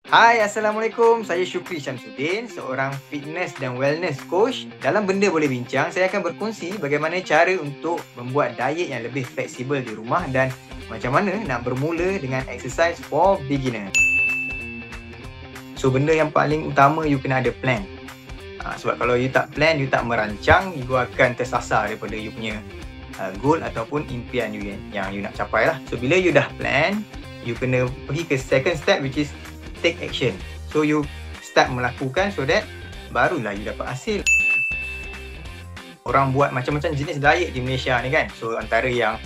Hai, Assalamualaikum. Saya Syukri Syamsuddin, seorang fitness dan wellness coach. Dalam Benda Boleh Bincang, saya akan berkongsi bagaimana cara untuk membuat diet yang lebih fleksibel di rumah dan macam mana nak bermula dengan exercise for beginner. So, benda yang paling utama, you kena ada plan. Sebab kalau you tak plan, you tak merancang, you akan tersasar daripada you punya goal ataupun impian you yang you nak capai lah. So, bila you dah plan, you kena pergi ke second step, which is take action. So you start melakukan so that barulah you dapat hasil. Orang buat macam-macam jenis diet di Malaysia ni kan. So antara yang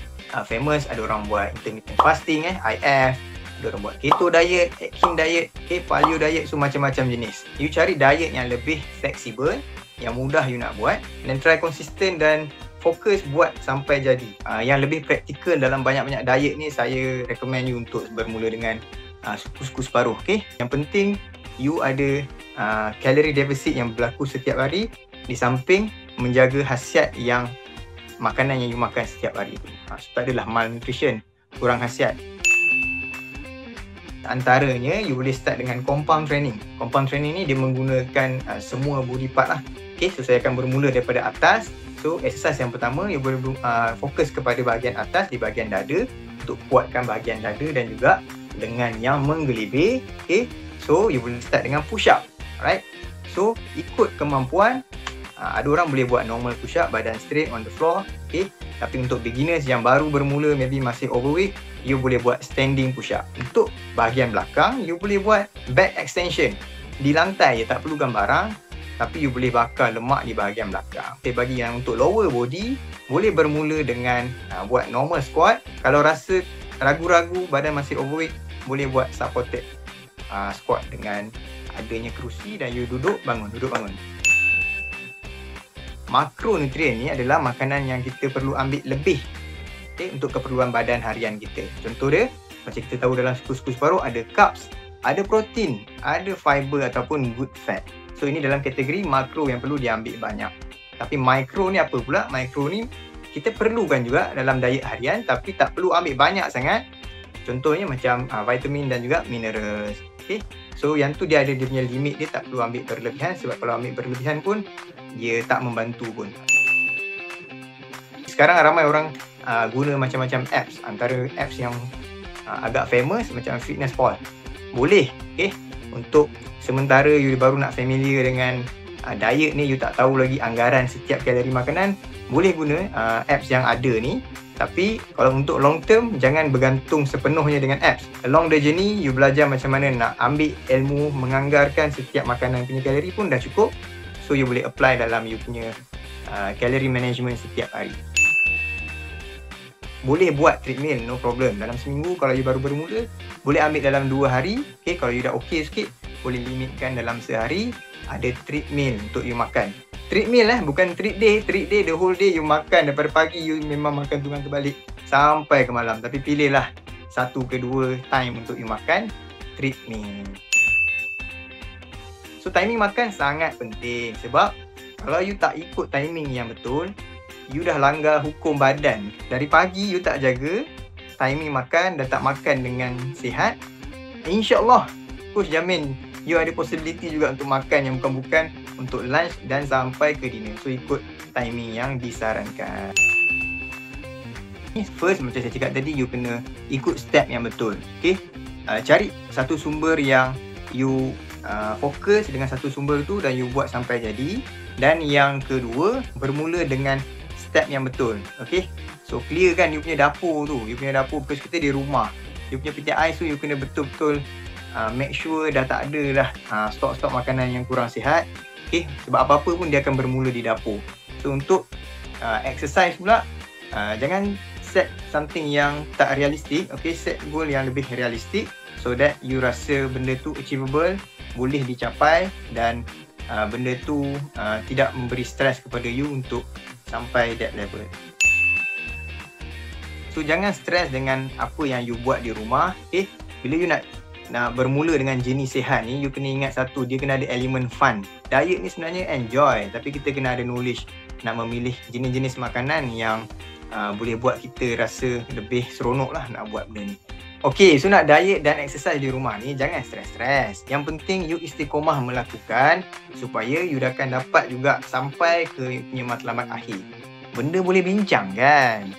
famous, ada orang buat intermittent fasting, IF, ada orang buat keto diet, Atkins diet, paleo diet. So macam-macam jenis. You cari diet yang lebih fleksibel, yang mudah you nak buat, dan try konsisten dan fokus buat sampai jadi. Yang lebih praktikal dalam banyak-banyak diet ni, saya recommend you untuk bermula dengan suku-suku separuh. Okay? Yang penting you ada calorie deficit yang berlaku setiap hari, di samping menjaga khasiat yang makanan yang you makan setiap hari tu. So tak adalah malnutrition, kurang khasiat. Antaranya you boleh start dengan compound training. Compound training ni dia menggunakan semua body part lah. Okay, so saya akan bermula daripada atas. So exercise yang pertama, you boleh fokus kepada bahagian atas di bahagian dada untuk kuatkan bahagian dada dan juga dengan yang menggelibir. Okay, so you boleh start dengan push up. Alright, so ikut kemampuan. Ada orang boleh buat normal push up, badan straight on the floor. Okay, tapi untuk beginners yang baru bermula, maybe masih overweight, you boleh buat standing push up. Untuk bahagian belakang, you boleh buat back extension di lantai je, tak perlukan barang, tapi you boleh bakar lemak di bahagian belakang. Okay, bagi yang untuk lower body, boleh bermula dengan buat normal squat. Kalau rasa ragu-ragu, badan masih overweight, boleh buat supported squat dengan adanya kerusi dan you duduk bangun, duduk bangun. Makronutrien ni adalah makanan yang kita perlu ambil lebih, okay, untuk keperluan badan harian kita. Contoh dia, macam kita tahu dalam suku-suku separuh, ada carbs, ada protein, ada fiber ataupun good fat. So ini dalam kategori makro yang perlu diambil banyak. Tapi mikro ni apa pula? Mikro ni kita perlukan juga dalam diet harian, tapi tak perlu ambil banyak sangat. Contohnya macam vitamin dan juga minerals. Okay? So yang tu dia ada dia punya limit, dia tak perlu ambil berlebihan, sebab kalau ambil berlebihan pun dia tak membantu pun. Sekarang ramai orang guna macam-macam apps. Antara apps yang agak famous macam Fitness Pal. Boleh, okay? Untuk sementara you baru nak familiar dengan diet ni, you tak tahu lagi anggaran setiap kalori makanan, boleh guna apps yang ada ni. Tapi kalau untuk long term, jangan bergantung sepenuhnya dengan apps. Along the journey, you belajar macam mana nak ambil ilmu, menganggarkan setiap makanan punya kalori pun dah cukup. So you boleh apply dalam you punya calorie management setiap hari. Boleh buat treadmill, no problem. Dalam seminggu, kalau you baru bermula, boleh ambil dalam 2 hari. Okay, kalau you dah okay sikit, boleh limitkan dalam sehari ada treadmill untuk you makan. Treadmill bukan treat day. Treat day the whole day you makan, daripada pagi you memang makan tunggang terbalik sampai ke malam. Tapi pilihlah 1 ke 2 time untuk you makan treadmill. So timing makan sangat penting, sebab kalau you tak ikut timing yang betul, you dah langgar hukum badan. Dari pagi you tak jaga timing makan dan tak makan dengan sihat, InsyaAllah coach jamin you ada possibility juga untuk makan yang bukan-bukan untuk lunch dan sampai ke dinner. So ikut timing yang disarankan. First, macam saya cakap tadi, you kena ikut step yang betul. Okay? Cari satu sumber yang you fokus dengan satu sumber tu dan you buat sampai jadi. Dan yang kedua, bermula dengan step yang betul. Okay? So clearkan you punya dapur tu. You punya dapur, because kita di rumah, you punya peti ais tu you kena betul-betul make sure dah tak ada lah stok-stok makanan yang kurang sihat. Okay? Sebab apa-apa pun dia akan bermula di dapur. So untuk exercise pula, jangan set something yang tak realistik. Okay? Set goal yang lebih realistik, so that you rasa benda tu achievable, boleh dicapai, dan benda tu tidak memberi stres kepada you untuk sampai that level. So jangan stres dengan apa yang you buat di rumah. Okay? Bila you nak bermula dengan jenis sihat ni, you kena ingat satu, dia kena ada elemen fun. Diet ni sebenarnya enjoy, tapi kita kena ada knowledge nak memilih jenis-jenis makanan yang boleh buat kita rasa lebih seronok lah nak buat benda ni. Okey, so nak diet dan exercise di rumah ni jangan stres-stres. Yang penting you istiqomah melakukan supaya you akan dapat juga sampai ke punya matlamat akhir. Benda boleh bincang kan?